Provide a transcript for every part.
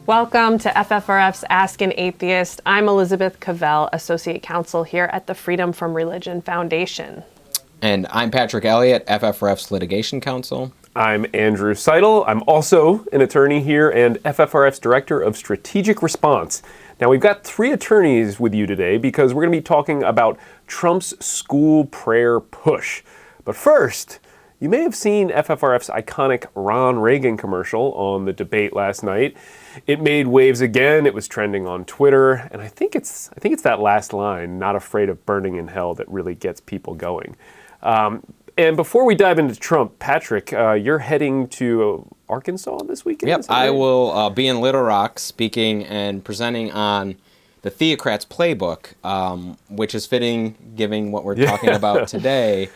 Welcome to FFRF's Ask an Atheist. I'm Elizabeth Cavell, Associate Counsel here at the Freedom from Religion Foundation. And I'm Patrick Elliott, FFRF's Litigation Counsel. I'm Andrew Seidel. I'm also an attorney here and FFRF's Director of Strategic Response. Now, we've got three attorneys with you today because we're going to be talking about Trump's school prayer push. But first, you may have seen FFRF's iconic Ron Reagan commercial on the debate last night. It made waves again. It was trending on Twitter, and I think it's that last line, "Not afraid of burning in hell," that really gets people going. And before we dive into Trump, Patrick, you're heading to Arkansas this weekend? Yep, I will be in Little Rock speaking and presenting on the Theocrats Playbook, which is fitting given what we're talking about today.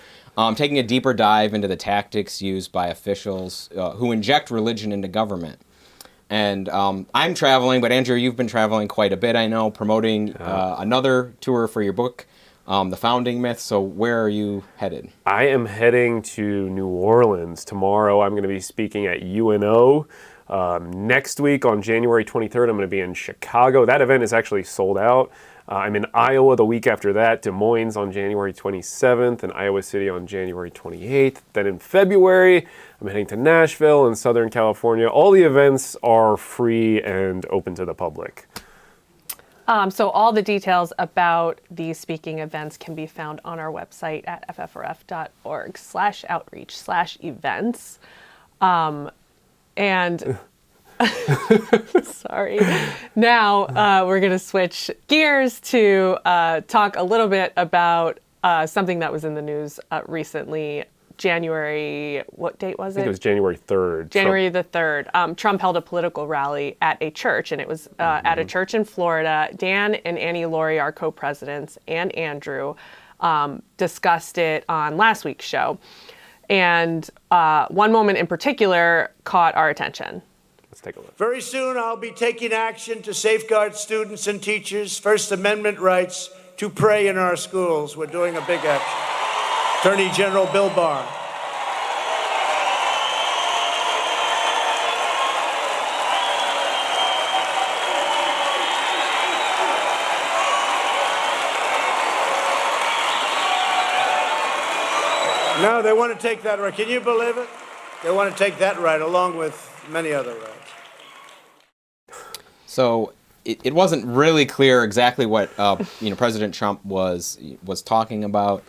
Taking a deeper dive into the tactics used by officials who inject religion into government. And I'm traveling, but Andrew, you've been traveling quite a bit, I know, promoting another tour for your book, The Founding Myth. So where are you headed? I am heading to New Orleans. Tomorrow I'm going to be speaking at UNO. Next week on January 23rd, I'm going to be in Chicago. That event is actually sold out. I'm in Iowa the week after that, Des Moines on January 27th, and Iowa City on January 28th. Then in February, I'm heading to Nashville in Southern California. All the events are free and open to the public. So all the details about these speaking events can be found on our website at ffrf.org/outreach/events. And sorry. Now we're going to switch gears to talk a little bit about something that was in the news recently. January, what date was it? I think it was January 3rd. January the 3rd. Trump held a political rally at a church, and it was at a church in Florida. Dan and Annie Laurie, our co-presidents, and Andrew discussed it on last week's show. And one moment in particular caught our attention. Let's take a look. Very soon I'll be taking action to safeguard students and teachers' First Amendment rights to pray in our schools. We're doing a big action. Attorney General Bill Barr. No, they want to take that right. Can you believe it? They want to take that right along with many other rights. So it wasn't really clear exactly what President Trump was talking about,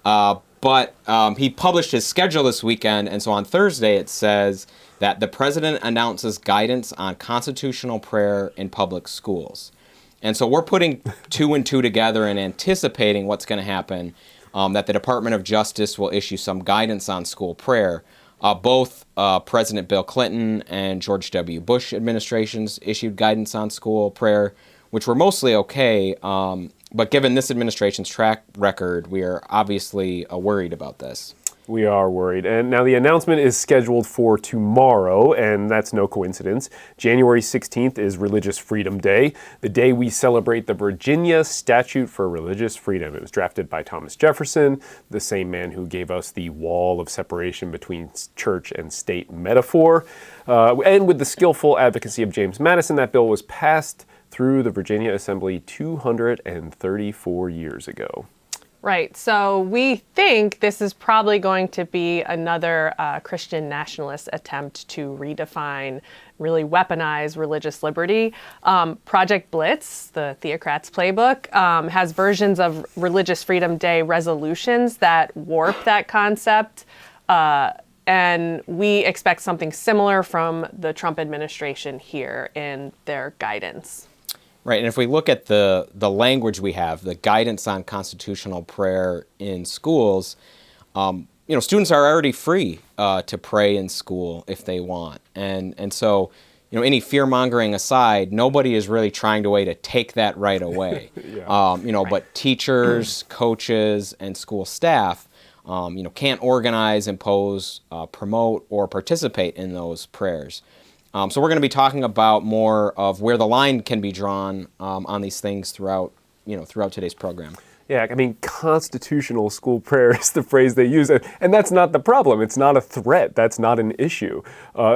but he published his schedule this weekend, and so on Thursday it says that the president announces guidance on constitutional prayer in public schools. And so we're putting two and two together and anticipating what's going to happen, that the Department of Justice will issue some guidance on school prayer. Both President Bill Clinton and George W. Bush administrations issued guidance on school prayer, which were mostly okay. But given this administration's track record, we are obviously worried about this. We are worried. And now the announcement is scheduled for tomorrow, and that's no coincidence. January 16th is Religious Freedom Day, the day we celebrate the Virginia Statute for Religious Freedom. It was drafted by Thomas Jefferson, the same man who gave us the wall of separation between church and state metaphor. And with the skillful advocacy of James Madison, that bill was passed through the Virginia Assembly 234 years ago. Right. So we think this is probably going to be another Christian nationalist attempt to redefine, really weaponize religious liberty. Project Blitz, the Theocrats Playbook, has versions of Religious Freedom Day resolutions that warp that concept. And we expect something similar from the Trump administration here in their guidance. Right, and if we look at the language we have, the guidance on constitutional prayer in schools, students are already free to pray in school if they want, and so any fear mongering aside, nobody is really trying to take that right away. Right. But teachers, coaches, and school staff, can't organize, impose, promote, or participate in those prayers. So we're going to be talking about more of where the line can be drawn on these things throughout today's program. Yeah, I mean, constitutional school prayer is the phrase they use. And that's not the problem. It's not a threat. That's not an issue.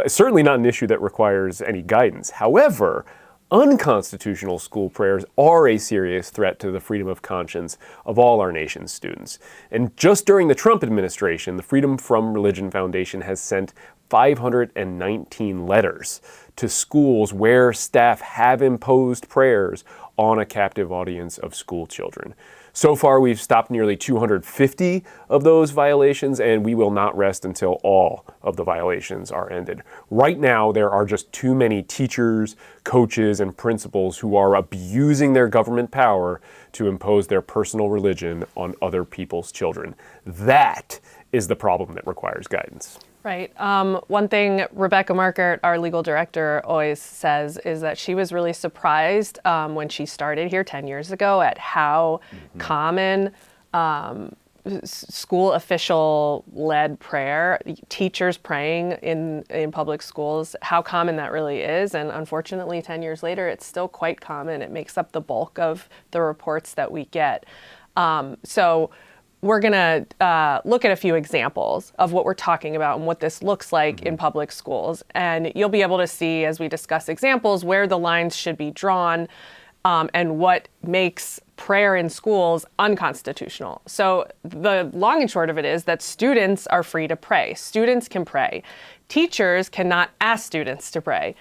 Certainly not an issue that requires any guidance. However, unconstitutional school prayers are a serious threat to the freedom of conscience of all our nation's students. And just during the Trump administration, the Freedom from Religion Foundation has sent 519 letters to schools where staff have imposed prayers on a captive audience of school children. So far, we've stopped nearly 250 of those violations, and we will not rest until all of the violations are ended. Right now, there are just too many teachers, coaches, and principals who are abusing their government power to impose their personal religion on other people's children. That is the problem that requires guidance. Right. One thing Rebecca Markert, our legal director, always says is that she was really surprised when she started here 10 years ago at how common school official-led prayer, teachers praying in public schools, how common that really is. And unfortunately, 10 years later, it's still quite common. It makes up the bulk of the reports that we get. So we're going to look at a few examples of what we're talking about and what this looks like in public schools. And you'll be able to see, as we discuss examples, where the lines should be drawn and what makes prayer in schools unconstitutional. So the long and short of it is that students are free to pray. Students can pray. Teachers cannot ask students to pray.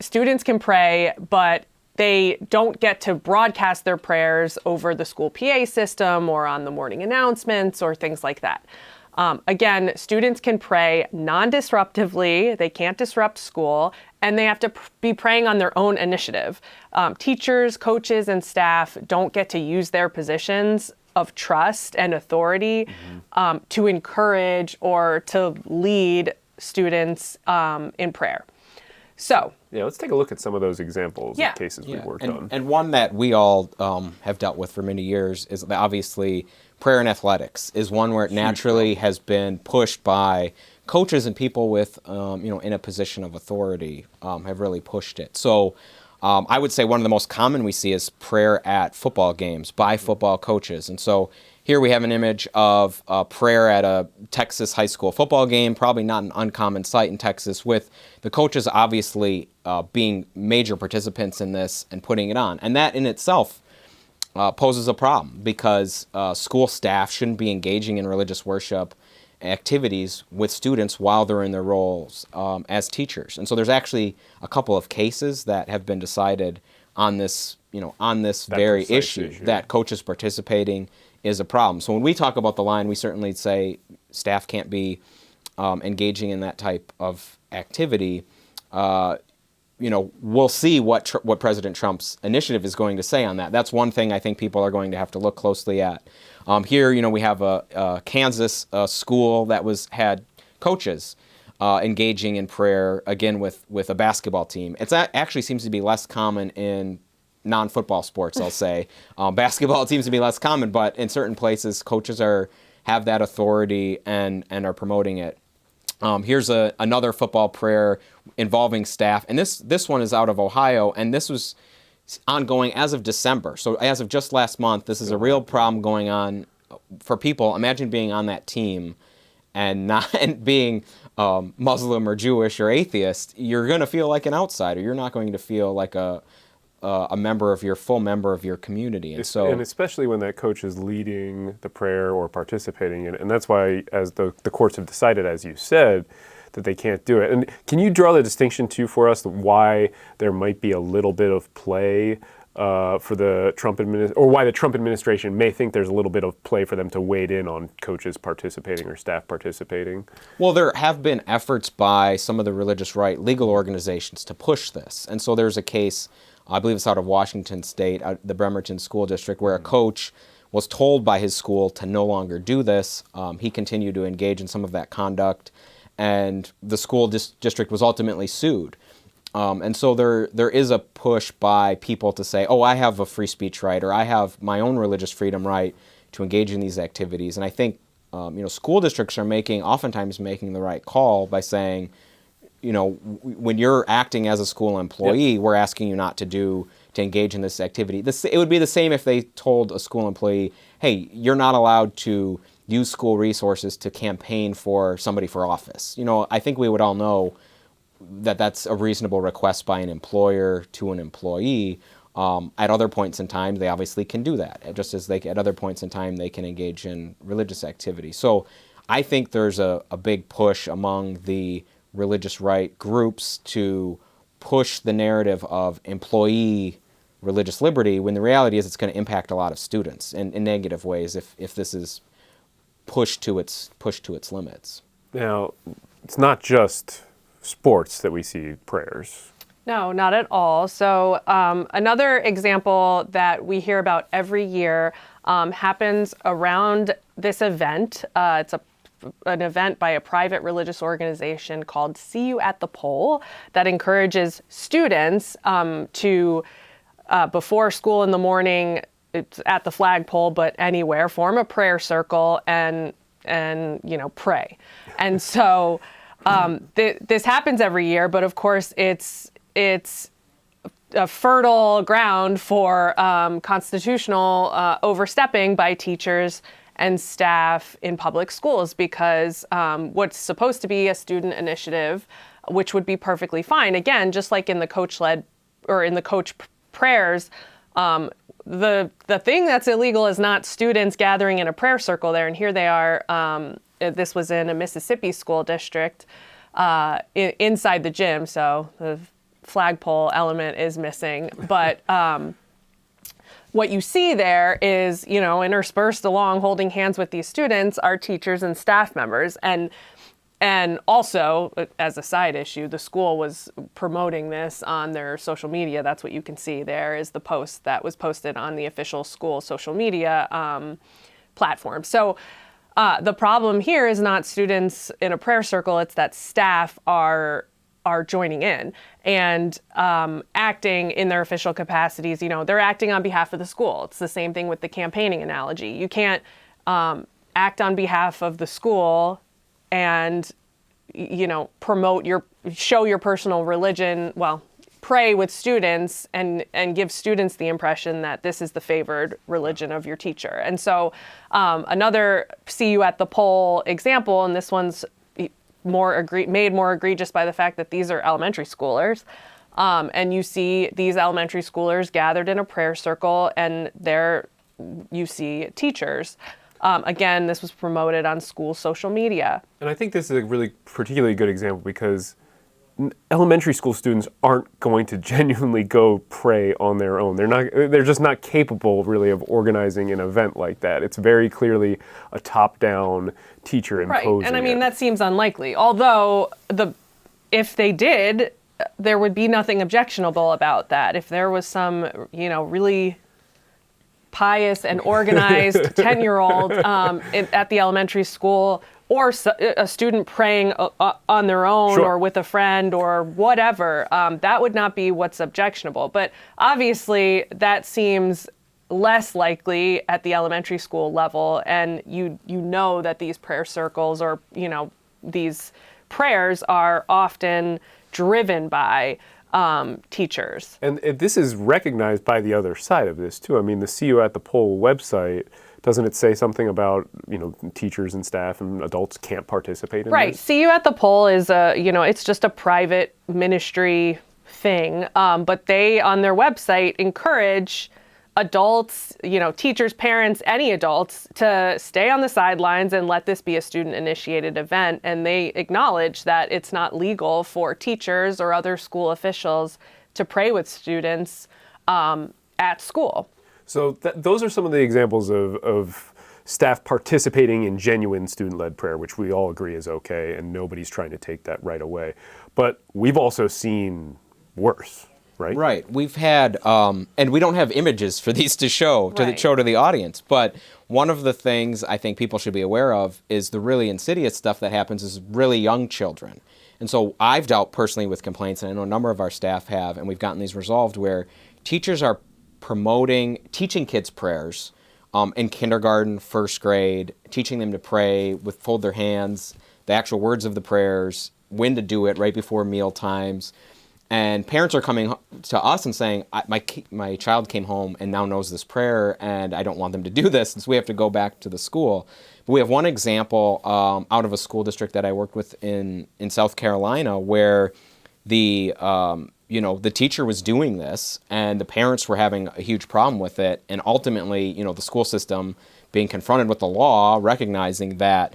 Students can pray, but they don't get to broadcast their prayers over the school PA system or on the morning announcements or things like that. Again, students can pray non-disruptively. They can't disrupt school, and they have to be praying on their own initiative. Teachers, coaches, and staff don't get to use their positions of trust and authority to encourage or to lead students in prayer. So, yeah, let's take a look at some of those examples of cases we've worked on. And one that we all have dealt with for many years is obviously prayer in athletics is one where it naturally has been pushed by coaches and people with, in a position of authority have really pushed it. So I would say one of the most common we see is prayer at football games by football coaches. And so here we have an image of prayer at a Texas high school football game, probably not an uncommon sight in Texas, with the coaches obviously being major participants in this and putting it on. And that in itself poses a problem because school staff shouldn't be engaging in religious worship activities with students while they're in their roles as teachers. And so there's actually a couple of cases that have been decided on this, on this very issue, that coaches participating is a problem. So when we talk about the line, we certainly say staff can't be engaging in that type of activity. We'll see what President Trump's initiative is going to say on that. That's one thing I think people are going to have to look closely at. Here, we have a Kansas school that had coaches engaging in prayer, again, with a basketball team. It actually seems to be less common in non-football sports, I'll say. Basketball seems to be less common, but in certain places, coaches have that authority and are promoting it. Here's another football prayer involving staff, and this one is out of Ohio, and this was ongoing as of December. So as of just last month, this is a real problem going on for people. Imagine being on that team and being Muslim or Jewish or atheist. You're going to feel like an outsider. You're not going to feel like a full member of your community. And especially when that coach is leading the prayer or participating in it. And that's why, as the courts have decided, as you said, that they can't do it. And can you draw the distinction, too, for us, why there might be a little bit of play for the Trump administration, or why the Trump administration may think there's a little bit of play for them to wade in on coaches participating or staff participating? Well, there have been efforts by some of the religious right legal organizations to push this. And so there's a case, I believe it's out of Washington State, the Bremerton School District, where a coach was told by his school to no longer do this. He continued to engage in some of that conduct, and the school district was ultimately sued. And so there is a push by people to say, I have a free speech right, or I have my own religious freedom right to engage in these activities. And I think school districts are oftentimes making the right call by saying, when you're acting as a school employee, we're asking you not to engage in this activity. It would be the same if they told a school employee, hey, you're not allowed to use school resources to campaign for somebody for office. I think we would all know that that's a reasonable request by an employer to an employee. At other points in time, they obviously can do that, just as at other points in time they can engage in religious activity. So I think there's a big push among the religious right groups to push the narrative of employee religious liberty, when the reality is it's going to impact a lot of students in negative ways if this is pushed to its limits. Now, it's not just sports that we see prayers. No, not at all. So another example that we hear about every year happens around this event. It's an event by a private religious organization called See You at the Pole that encourages students to, before school in the morning, it's at the flagpole, but anywhere, form a prayer circle and pray. And so this happens every year, but of course it's a fertile ground for constitutional overstepping by teachers and staff in public schools, because what's supposed to be a student initiative, which would be perfectly fine, again, just like in the coach-led or in the coach prayers, the thing that's illegal is not students gathering in a prayer circle there. And here they are. This was in a Mississippi school district inside the gym, so the flagpole element is missing. But what you see there is, interspersed along holding hands with these students are teachers and staff members. And also, as a side issue, the school was promoting this on their social media. That's what you can see there is the post that was posted on the official school social media platform. So the problem here is not students in a prayer circle, it's that staff are joining in and acting in their official capacities. They're acting on behalf of the school. It's the same thing with the campaigning analogy. You can't act on behalf of the school and, show your personal religion, pray with students and give students the impression that this is the favored religion of your teacher. And so another See You at the Pole example, and this one's made more egregious by the fact that these are elementary schoolers. And you see these elementary schoolers gathered in a prayer circle, and there you see teachers. Again, this was promoted on school social media. And I think this is a really particularly good example because elementary school students aren't going to genuinely go pray on their own. They're just not capable really of organizing an event like that. It's very clearly a top-down teacher imposing Right, and I mean, that seems unlikely. Although, if they did, there would be nothing objectionable about that. If there was some, really pious and organized 10-year-old at the elementary school, or a student praying on their own Sure. or with a friend or whatever, that would not be what's objectionable. But obviously that seems less likely at the elementary school level, and you know that these prayer circles or these prayers are often driven by teachers. And this is recognized by the other side of this too. I mean, the See You at the Pole website, doesn't it say something about, teachers and staff and adults can't participate in Right. this? See You at the Pole is it's just a private ministry thing. But they, on their website, encourage adults, teachers, parents, any adults to stay on the sidelines and let this be a student-initiated event. And they acknowledge that it's not legal for teachers or other school officials to pray with students at school. So those are some of the examples of staff participating in genuine student-led prayer, which we all agree is okay, and nobody's trying to take that right away. But we've also seen worse, right? Right. We've had, and we don't have images for these to show to the audience, but one of the things I think people should be aware of is the really insidious stuff that happens is really young children. And so I've dealt personally with complaints, and I know a number of our staff have, and we've gotten these resolved where teachers are teaching kids prayers in kindergarten, first grade, teaching them to pray fold their hands, the actual words of the prayers when to do it right before meal times. And parents are coming to us and saying, my child came home and now knows this prayer, and I don't want them to do this, and so we have to go back to the school. But we have one example out of a school district that I worked with in South Carolina where the teacher was doing this, and the parents were having a huge problem with it, and ultimately, the school system being confronted with the law, recognizing that,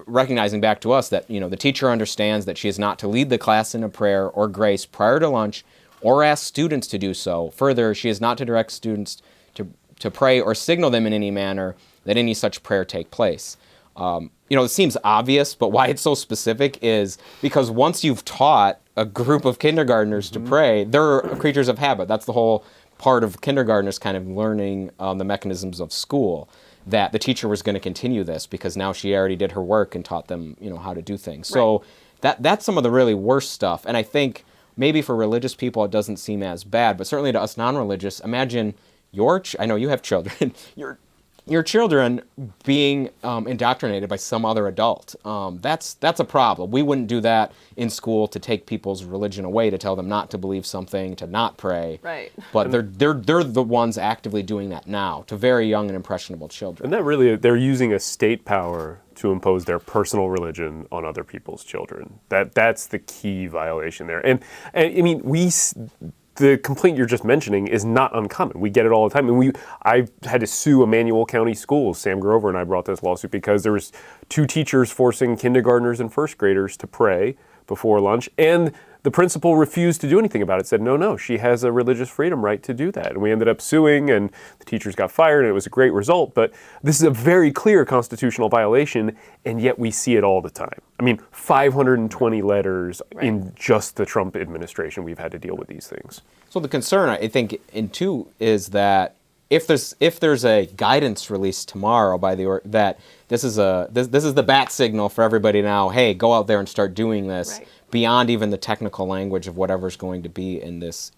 recognizing back to us that, the teacher understands that she is not to lead the class in a prayer or grace prior to lunch or ask students to do so. Further, she is not to direct students to pray or signal them in any manner that any such prayer take place. It seems obvious, but why it's so specific is because once you've taught a group of kindergartners to pray, they're creatures of habit. That's the whole part of kindergartners kind of learning the mechanisms of school, that the teacher was going to continue this because now she already did her work and taught them, how to do things. Right. So that's some of the really worst stuff. And I think maybe for religious people it doesn't seem as bad, but certainly to us non-religious, imagine I know you have children, your children being indoctrinated by some other adult. That's a problem. We wouldn't do that in school to take people's religion away, to tell them not to believe something, to not pray. Right. But they're the ones actively doing that now to very young and impressionable children. And that really, they're using a state power to impose their personal religion on other people's children. That's the key violation there. And I mean, the complaint you're just mentioning is not uncommon. We get it all the time. And I had to sue Emmanuel County Schools. Sam Grover and I brought this lawsuit because there was 2 teachers forcing kindergartners and first graders to pray before lunch, and the principal refused to do anything about it, said, no, she has a religious freedom right to do that. And we ended up suing, and the teachers got fired, and it was a great result. But this is a very clear constitutional violation, and yet we see it all the time. I mean, 520 letters in just the Trump administration we've had to deal with these things. So the concern, I think, is that if there's a guidance released tomorrow by that this is the bat signal for everybody now. Hey, go out there and start doing this. Right. Beyond even the technical language of whatever's going to be in this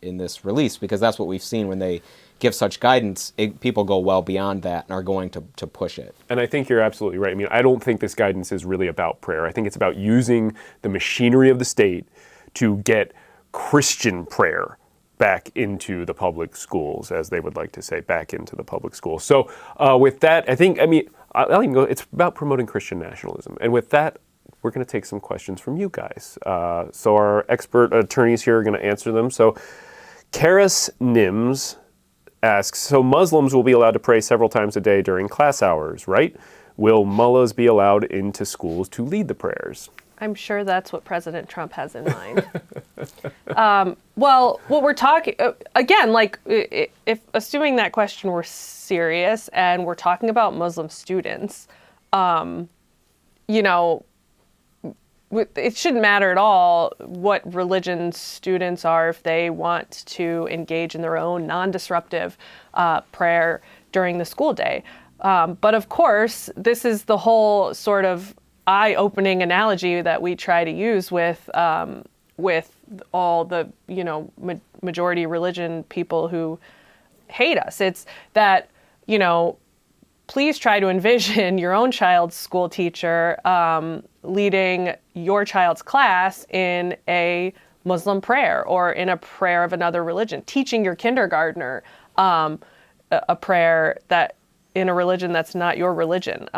release, because that's what we've seen when they give such guidance. People go well beyond that and are going to push it. And I think you're absolutely right. I mean, I don't think this guidance is really about prayer. I think it's about using the machinery of the state to get Christian prayer back into the public schools, as they would like to say, back into the public schools. So with that, I'll even go, it's about promoting Christian nationalism. And with that, we're going to take some questions from you guys. So our expert attorneys here are going to answer them. So Karis Nims asks, so Muslims will be allowed to pray several times a day during class hours, right? Will mullahs be allowed into schools to lead the prayers? I'm sure that's what President Trump has in mind. Well, what we're talking, again, like if assuming that question were serious and we're talking about Muslim students, it shouldn't matter at all what religion students are if they want to engage in their own non-disruptive prayer during the school day. But of course, this is the whole sort of eye-opening analogy that we try to use with all the majority religion people who hate us. It's that please try to envision your own child's school teacher leading your child's class in a Muslim prayer or in a prayer of another religion, teaching your kindergartner a prayer that in a religion that's not your religion.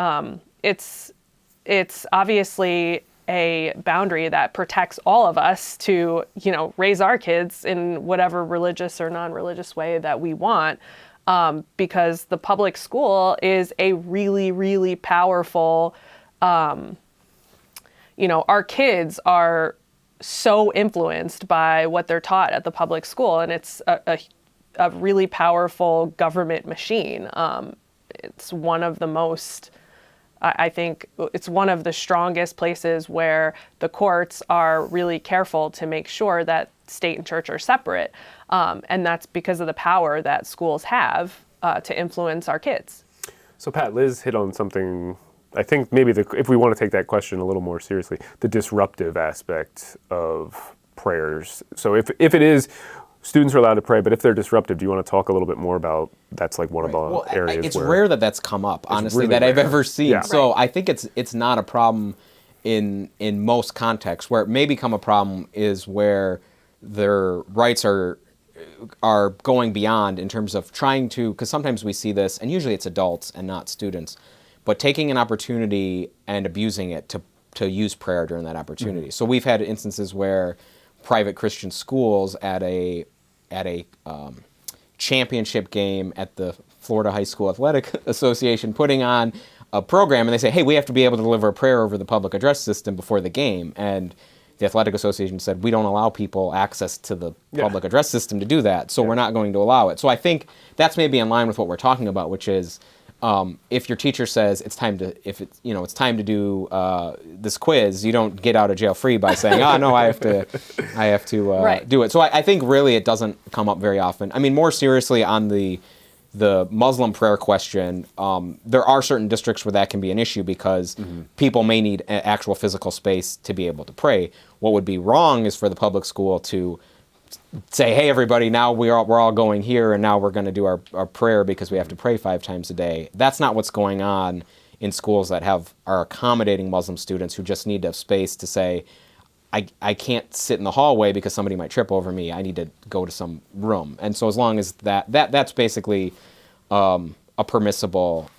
It's obviously a boundary that protects all of us to, raise our kids in whatever religious or non-religious way that we want. Because the public school is a really, really powerful, our kids are so influenced by what they're taught at the public school, and it's a really powerful government machine. It's one of the most, I think, it's one of the strongest places where the courts are really careful to make sure that state and church are separate. And that's because of the power that schools have to influence our kids. So Pat, Liz hit on something, I think maybe if we want to take that question a little more seriously, the disruptive aspect of prayers. So if it is, students are allowed to pray, but if they're disruptive, do you want to talk a little bit more about that's like one of the areas it's where... rare that that's come up, honestly, really that rare. I've ever seen. Yeah. So I think it's not a problem in most contexts. Where it may become a problem is where their rights are going beyond in terms of trying to, because sometimes we see this, and usually it's adults and not students, but taking an opportunity and abusing it to use prayer during that opportunity. Mm-hmm. So we've had instances where private Christian schools at a championship game at the Florida High School Athletic Association putting on a program, and they say, hey, we have to be able to deliver a prayer over the public address system before the game. And the Athletic Association said, we don't allow people access to the public address system to do that, so we're not going to allow it. So I think that's maybe in line with what we're talking about, which is if your teacher says it's time to do this quiz, you don't get out of jail free by saying, oh no, I have to right. do it. So I think really it doesn't come up very often. I mean, more seriously on the Muslim prayer question, there are certain districts where that can be an issue because people may need actual physical space to be able to pray. What would be wrong is for the public school to say, hey, everybody, now we're all going here, and now we're going to do our prayer because we have to pray 5 times a day. That's not what's going on in schools that are accommodating Muslim students who just need to have space to say, I can't sit in the hallway because somebody might trip over me. I need to go to some room. And so as long as that's basically a permissible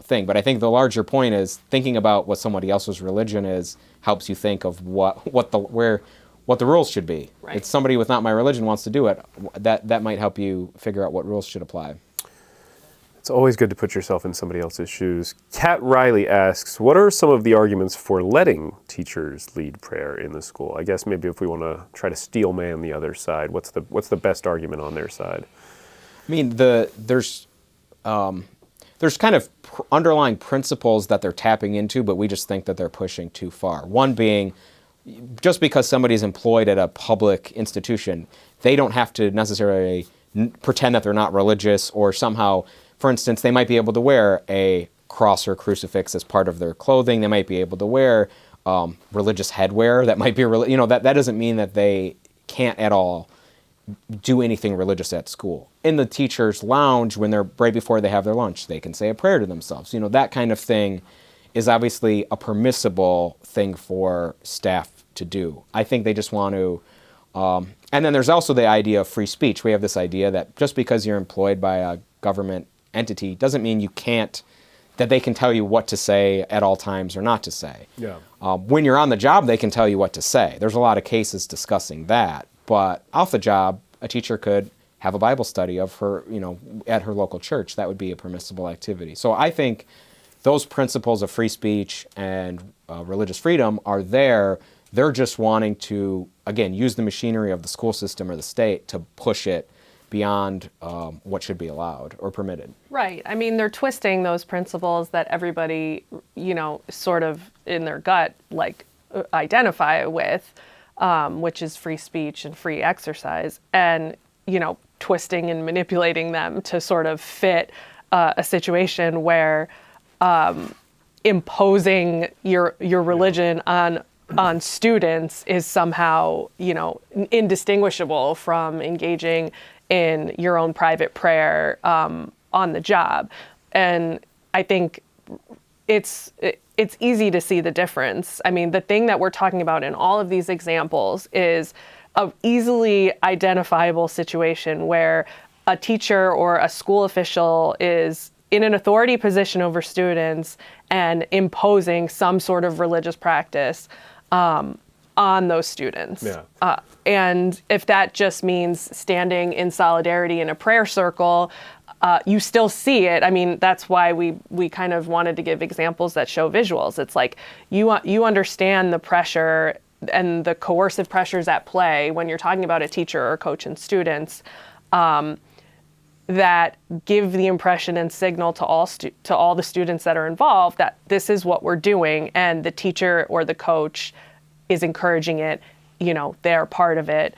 thing. But I think the larger point is thinking about what somebody else's religion is helps you think of what the rules should be. Right. If somebody with not my religion wants to do it, that might help you figure out what rules should apply. It's always good to put yourself in somebody else's shoes. Kat Riley asks, what are some of the arguments for letting teachers lead prayer in the school? I guess maybe if we want to try to steel man the other side, what's the best argument on their side? I mean, there's kind of underlying principles that they're tapping into, but we just think that they're pushing too far. One being, just because somebody's employed at a public institution, they don't have to necessarily pretend that they're not religious or somehow, for instance, they might be able to wear a cross or crucifix as part of their clothing. They might be able to wear religious headwear. That might be, that doesn't mean that they can't at all do anything religious at school. In the teacher's lounge, when they're right before they have their lunch, they can say a prayer to themselves. That kind of thing is obviously a permissible thing for staff to do. I think they just want to, and then there's also the idea of free speech. We have this idea that just because you're employed by a government entity doesn't mean that they can tell you what to say at all times or not to say. Yeah. When you're on the job, they can tell you what to say. There's a lot of cases discussing that. But off the job, a teacher could have a Bible study of her, at her local church. That would be a permissible activity. So I think those principles of free speech and religious freedom are there. They're just wanting to, again, use the machinery of the school system or the state to push it beyond what should be allowed or permitted. Right. I mean, they're twisting those principles that everybody, sort of in their gut, identify with, which is free speech and free exercise, and, twisting and manipulating them to sort of fit a situation where imposing your religion on students is somehow, indistinguishable from engaging in your own private prayer on the job. And I think it's easy to see the difference. I mean, the thing that we're talking about in all of these examples is an easily identifiable situation where a teacher or a school official is in an authority position over students and imposing some sort of religious practice on those students. Yeah. And if that just means standing in solidarity in a prayer circle, you still see it. I mean, that's why we kind of wanted to give examples that show visuals. It's like you understand the pressure and the coercive pressures at play when you're talking about a teacher or coach and students that give the impression and signal to all the students that are involved that this is what we're doing, and the teacher or the coach is encouraging it, they're part of it,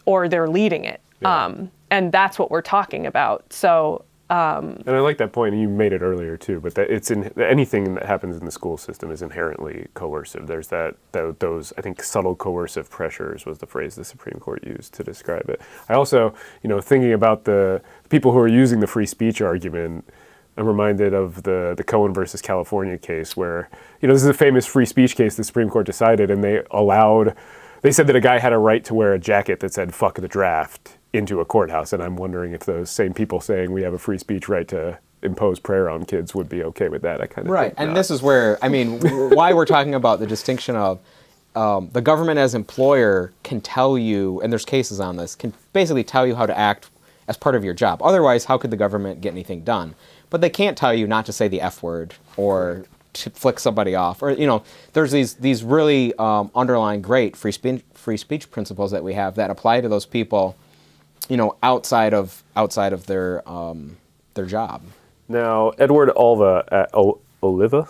or they're leading it. Yeah. And that's what we're talking about. So, and I like that point, and you made it earlier too, but that anything that happens in the school system is inherently coercive. There's those, I think, subtle coercive pressures was the phrase the Supreme Court used to describe it. I also, thinking about the people who are using the free speech argument, I'm reminded of the Cohen versus California case where, this is a famous free speech case the Supreme Court decided, and they said that a guy had a right to wear a jacket that said "fuck the draft" into a courthouse, and I'm wondering if those same people saying we have a free speech right to impose prayer on kids would be okay with that. I kind of right, and this is where why we're talking about the distinction of the government as employer can tell you, and there's cases on this, can basically tell you how to act as part of your job. Otherwise, how could the government get anything done? But they can't tell you not to say the F word or to flick somebody off, or there's these really underlying great free speech principles that we have that apply to those people, outside of their job. Now, Edward Oliva,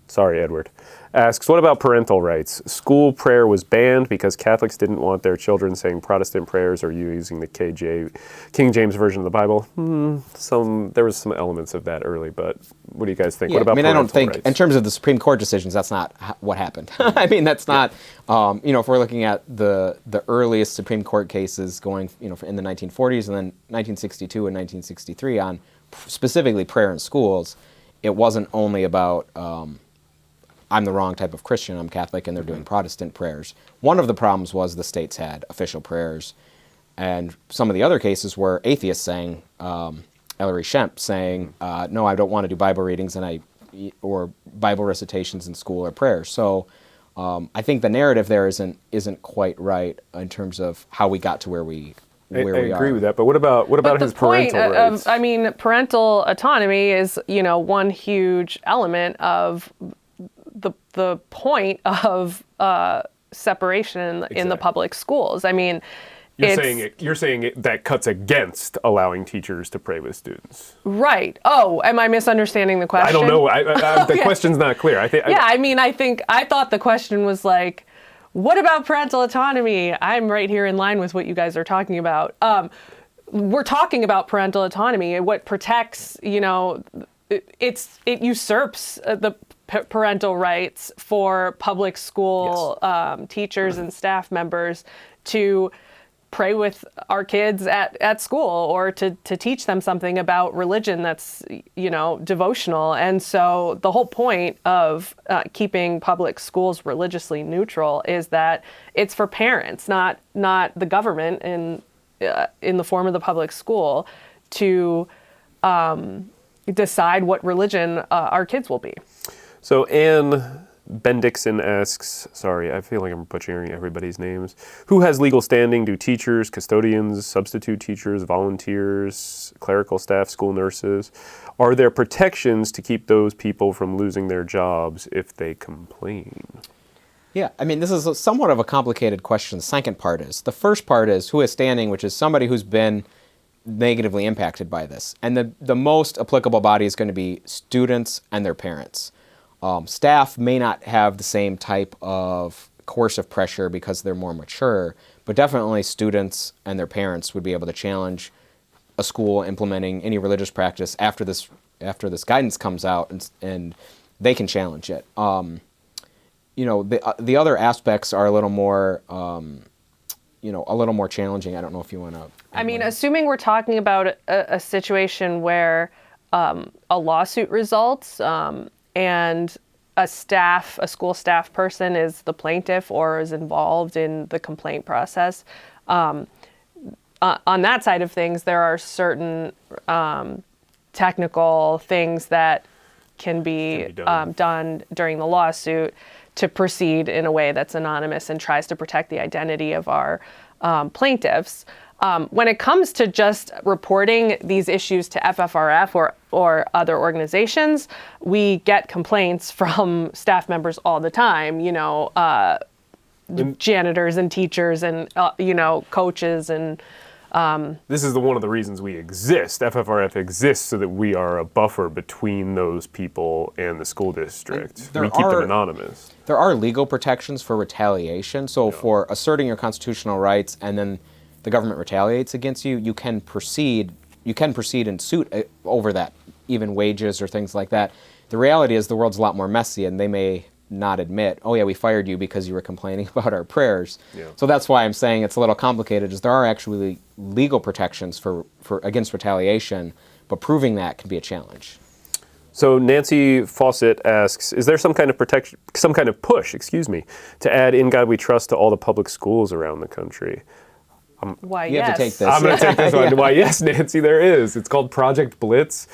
sorry, Edward, asks, what about parental rights? School prayer was banned because Catholics didn't want their children saying Protestant prayers or using the King James Version of the Bible. There was some elements of that early, but what do you guys think? Yeah, what about parental I don't think, rights? in terms of the Supreme Court decisions, that's not what happened. That's not, if we're looking at the earliest Supreme Court cases going, in the 1940s and then 1962 and 1963 on specifically prayer in schools, it wasn't only about I'm the wrong type of Christian, I'm Catholic, and they're doing Protestant prayers. One of the problems was the states had official prayers, and some of the other cases were atheists saying, Ellery Schempp saying, no, I don't want to do Bible readings or Bible recitations in school or prayers. So I think the narrative there isn't quite right in terms of how we got to where we I agree with that, but what about his parental rights? Parental autonomy is, one huge element of the point of separation in the public schools. You're saying that cuts against allowing teachers to pray with students. Right. Oh, am I misunderstanding the question? I don't know. The question's not clear. I thought the question was like, what about parental autonomy? I'm right here in line with what you guys are talking about. We're talking about parental autonomy. What protects, it usurps the parental rights for public school teachers and staff members to pray with our kids at school or to teach them something about religion that's, devotional. And so the whole point of keeping public schools religiously neutral is that it's for parents, not the government in the form of the public school to decide what religion our kids will be. So Anne Bendixson asks, sorry, I feel like I'm butchering everybody's names. Who has legal standing? Do teachers, custodians, substitute teachers, volunteers, clerical staff, school nurses? Are there protections to keep those people from losing their jobs if they complain? Yeah, this is somewhat of a complicated question. The second part is. The first part is who has standing, which is somebody who's been negatively impacted by this. And the most applicable body is going to be students and their parents. Staff may not have the same type of coercive pressure because they're more mature, but definitely students and their parents would be able to challenge a school implementing any religious practice after this guidance comes out, and they can challenge it. The other aspects are a little more challenging. I don't know if you want to. Assuming we're talking about a situation where a lawsuit results. And a school staff person is the plaintiff or is involved in the complaint process. On that side of things, there are certain technical things that can be done during the lawsuit to proceed in a way that's anonymous and tries to protect the identity of our plaintiffs. When it comes to just reporting these issues to FFRF or other organizations, we get complaints from staff members all the time, janitors and teachers and, coaches and... This is one of the reasons we exist. FFRF exists so that we are a buffer between those people and the school district. We keep them anonymous. There are legal protections for retaliation. So for asserting your constitutional rights and then the government retaliates against you, you can proceed in suit over that, even wages or things like that. The reality is the world's a lot more messy, and they may not admit, oh yeah, we fired you because you were complaining about our prayers. Yeah. So that's why I'm saying it's a little complicated, is there are actually legal protections for against retaliation, but proving that can be a challenge. So Nancy Fawcett asks, is there some kind of push, to add In God We Trust to all the public schools around the country? Why, You yes. have to take this. I'm going to take this one. Why, yes, Nancy, there is. It's called Project Blitz.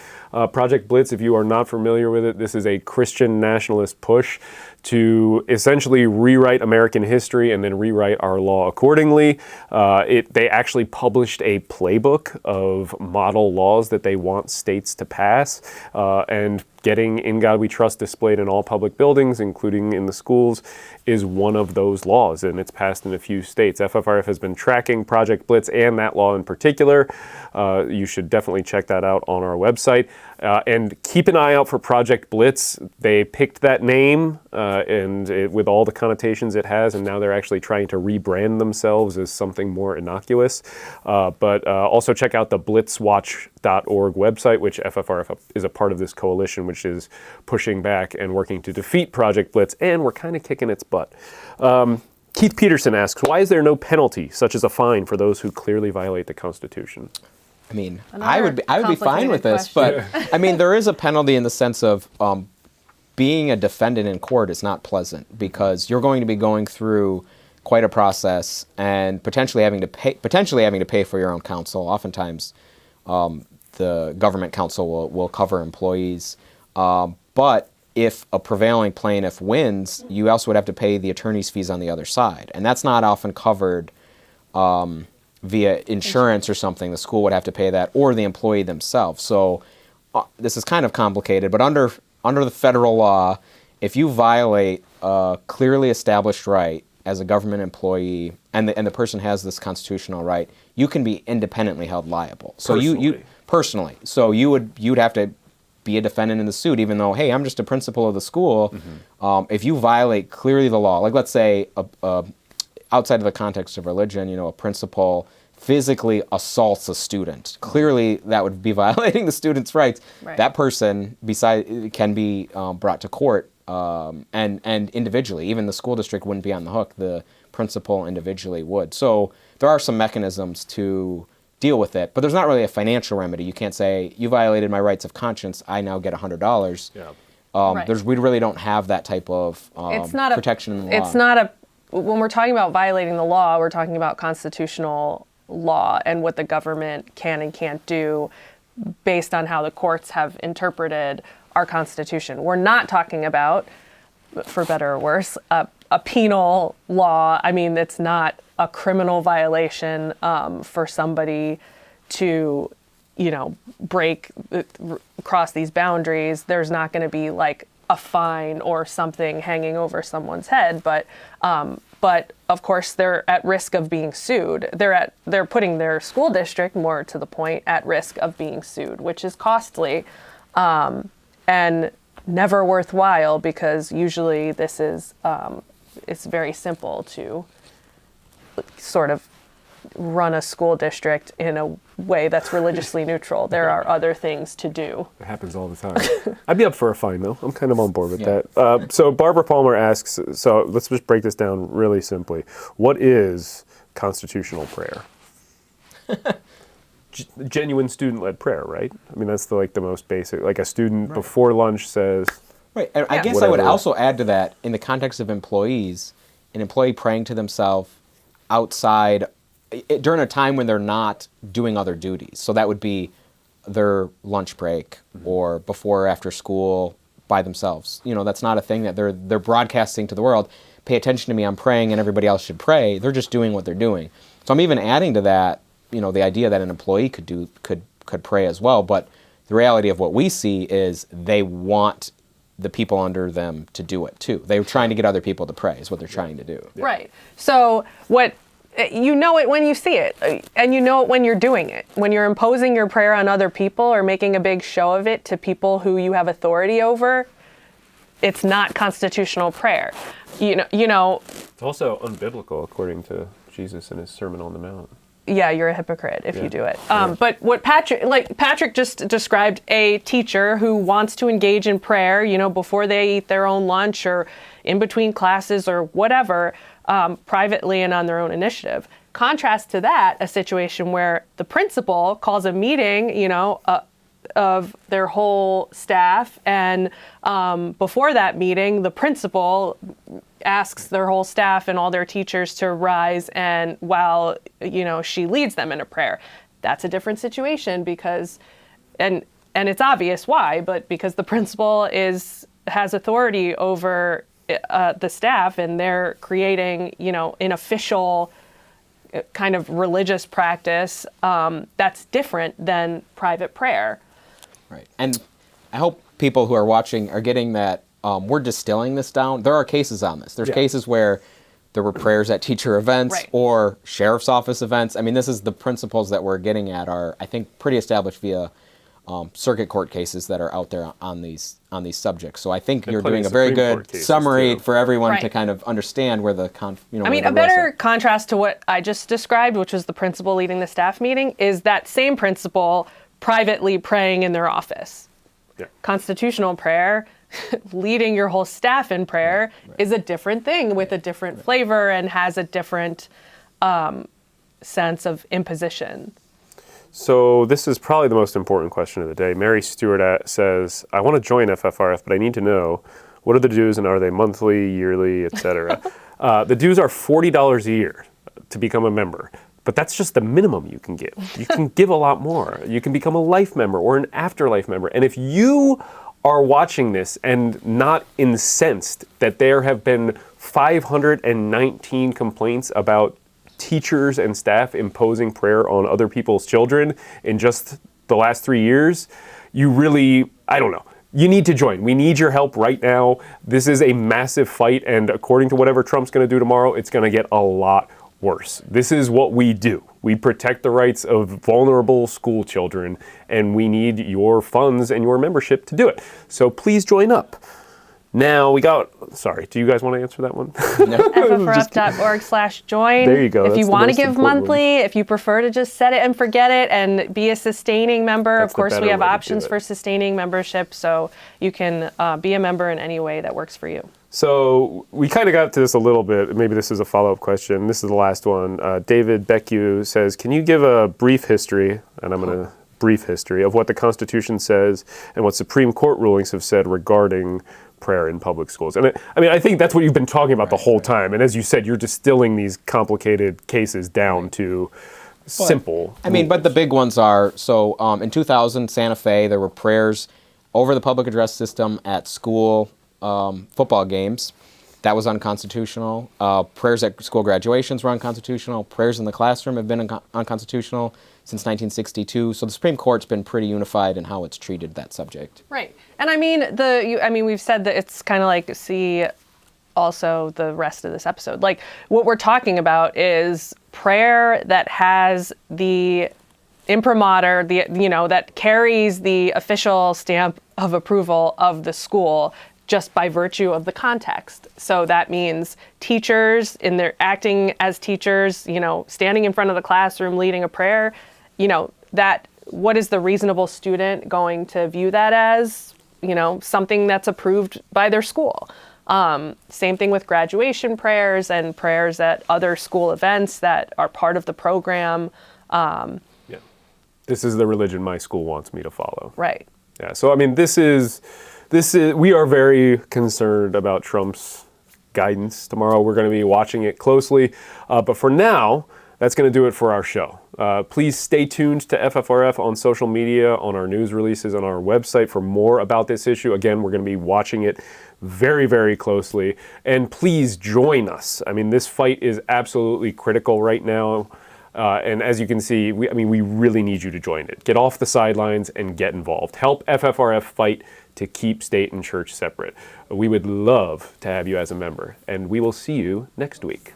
Project Blitz, if you are not familiar with it, this is a Christian nationalist push to essentially rewrite American history and then rewrite our law accordingly. They actually published a playbook of model laws that they want states to pass, and getting In God We Trust displayed in all public buildings, including in the schools, is one of those laws, and it's passed in a few states. FFRF has been tracking Project Blitz and that law in particular. You should definitely check that out on our website. And keep an eye out for Project Blitz. They picked that name with all the connotations it has, and now they're actually trying to rebrand themselves as something more innocuous. But also check out the blitzwatch.org website, which FFRF is a part of this coalition, which is pushing back and working to defeat Project Blitz, and we're kind of kicking its butt. Keith Peterson asks, why is there no penalty, such as a fine, for those who clearly violate the Constitution? I mean, Another I would be fine with this, complicated but I mean, there is a penalty in the sense of being a defendant in court is not pleasant, because you're going to be going through quite a process and potentially having to pay for your own counsel. Oftentimes, the government counsel will cover employees, but if a prevailing plaintiff wins, you also would have to pay the attorney's fees on the other side, and that's not often covered via insurance or something. The school would have to pay that, or the employee themselves. So this is kind of complicated, but under the federal law, if you violate a clearly established right as a government employee, and the person has this constitutional right, you can be independently held liable. So you personally, so you'd have to be a defendant in the suit, even though, hey, I'm just a principal of the school. Mm-hmm. If you violate clearly the law, like let's say outside of the context of religion, a principal physically assaults a student. Clearly, that would be violating the student's rights. Right. That person can be brought to court, and individually. Even the school district wouldn't be on the hook. The principal individually would. So there are some mechanisms to deal with it, but there's not really a financial remedy. You can't say, you violated my rights of conscience, I now get $100. Yeah. Right. We really don't have that type of protection in the law. When we're talking about violating the law, we're talking about constitutional law and what the government can and can't do based on how the courts have interpreted our Constitution. We're not talking about, for better or worse, a penal law. I mean, it's not a criminal violation for somebody to, cross these boundaries. There's not going to be like a fine or something hanging over someone's head, but of course they're at risk of being sued. They're putting their school district, more to the point, at risk of being sued, which is costly and never worthwhile, because usually this is it's very simple to sort of run a school district in a way that's religiously neutral. There are other things to do. It happens all the time. I'd be up for a fine, though. I'm kind of on board with that. So Barbara Palmer asks, so let's just break this down really simply. What is constitutional prayer? Genuine student-led prayer, right? I mean, that's the most basic. Like a student before lunch says... Right, and I guess whatever. I would also add to that, in the context of employees, an employee praying to themselves outside during a time when they're not doing other duties. So that would be their lunch break or before or after school by themselves. That's not a thing that they're broadcasting to the world. Pay attention to me, I'm praying, and everybody else should pray. They're just doing what they're doing. So I'm even adding to that, the idea that an employee could pray as well. But the reality of what we see is they want the people under them to do it too. They're trying to get other people to pray is what they're trying to do. Yeah. Right. So you know it when you see it, and you know it when you're doing it. When you're imposing your prayer on other people or making a big show of it to people who you have authority over, it's not constitutional prayer. It's also unbiblical, according to Jesus in his Sermon on the Mount. Yeah, you're a hypocrite if you do it. But what Patrick just described, a teacher who wants to engage in prayer, before they eat their own lunch or in between classes or whatever, privately and on their own initiative. Contrast to that, a situation where the principal calls a meeting, of their whole staff. And before that meeting, the principal asks their whole staff and all their teachers to rise, and while she leads them in a prayer. That's a different situation because, and it's obvious why, but because the principal has authority over the staff, and they're creating an official kind of religious practice that's different than private prayer. Right. And I hope people who are watching are getting that we're distilling this down. There are cases on this. There's cases where there were prayers at teacher events or sheriff's office events. I mean, this is the principles that we're getting at are, I think, pretty established via circuit court cases that are out there on these subjects. So I think you're doing a very good summary for everyone to kind of understand where the a better contrast to what I just described, which was the principal leading the staff meeting, is that same principal privately praying in their office. Yeah. Constitutional prayer, leading your whole staff in prayer, is a different thing with a different flavor and has a different sense of imposition. So this is probably the most important question of the day. Mary Stewart says, I want to join FFRF, but I need to know, what are the dues and are they monthly, yearly, etc.? The dues are $40 a year to become a member. But that's just the minimum you can give. You can give a lot more. You can become a life member or an afterlife member. And if you are watching this and not incensed that there have been 519 complaints about teachers and staff imposing prayer on other people's children in just the last 3 years, you really, I don't know. You need to join. We need your help right now. This is a massive fight, and according to whatever Trump's going to do tomorrow, it's going to get a lot worse. This is what we do. We protect the rights of vulnerable school children, and we need your funds and your membership to do it. So please join up. Now sorry, do you guys want to answer that one? No. FFRF.org/join. There you go. If you want to give monthly, if you prefer to just set it and forget it and be a sustaining member, of course we have options for sustaining membership, so you can be a member in any way that works for you. So we kind of got to this a little bit. Maybe this is a follow-up question. This is the last one. David Beckew says, can you give a brief history, and I'm going to brief history, of what the Constitution says and what Supreme Court rulings have said regarding prayer in public schools? And I think that's what you've been talking about the whole time. And as you said, you're distilling these complicated cases down to simple. But the big ones are, so in 2000, Santa Fe, there were prayers over the public address system at school football games. That was unconstitutional. Prayers at school graduations were unconstitutional. Prayers in the classroom have been unconstitutional since 1962. So the Supreme Court's been pretty unified in how it's treated that subject. Right. And we've said that it's kind of like, see also the rest of this episode. Like, what we're talking about is prayer that has the imprimatur, that carries the official stamp of approval of the school just by virtue of the context. So that means teachers in their acting as teachers, standing in front of the classroom leading a prayer, that what is the reasonable student going to view that as, something that's approved by their school. Same thing with graduation prayers and prayers at other school events that are part of the program. This is the religion my school wants me to follow. Right. Yeah. So, this is, we are very concerned about Trump's guidance tomorrow. We're going to be watching it closely. But for now, that's going to do it for our show. Please stay tuned to FFRF on social media, on our news releases, on our website for more about this issue. Again, we're going to be watching it very, very closely. And please join us. This fight is absolutely critical right now. And as you can see, we really need you to join it. Get off the sidelines and get involved. Help FFRF fight to keep state and church separate. We would love to have you as a member, and we will see you next week.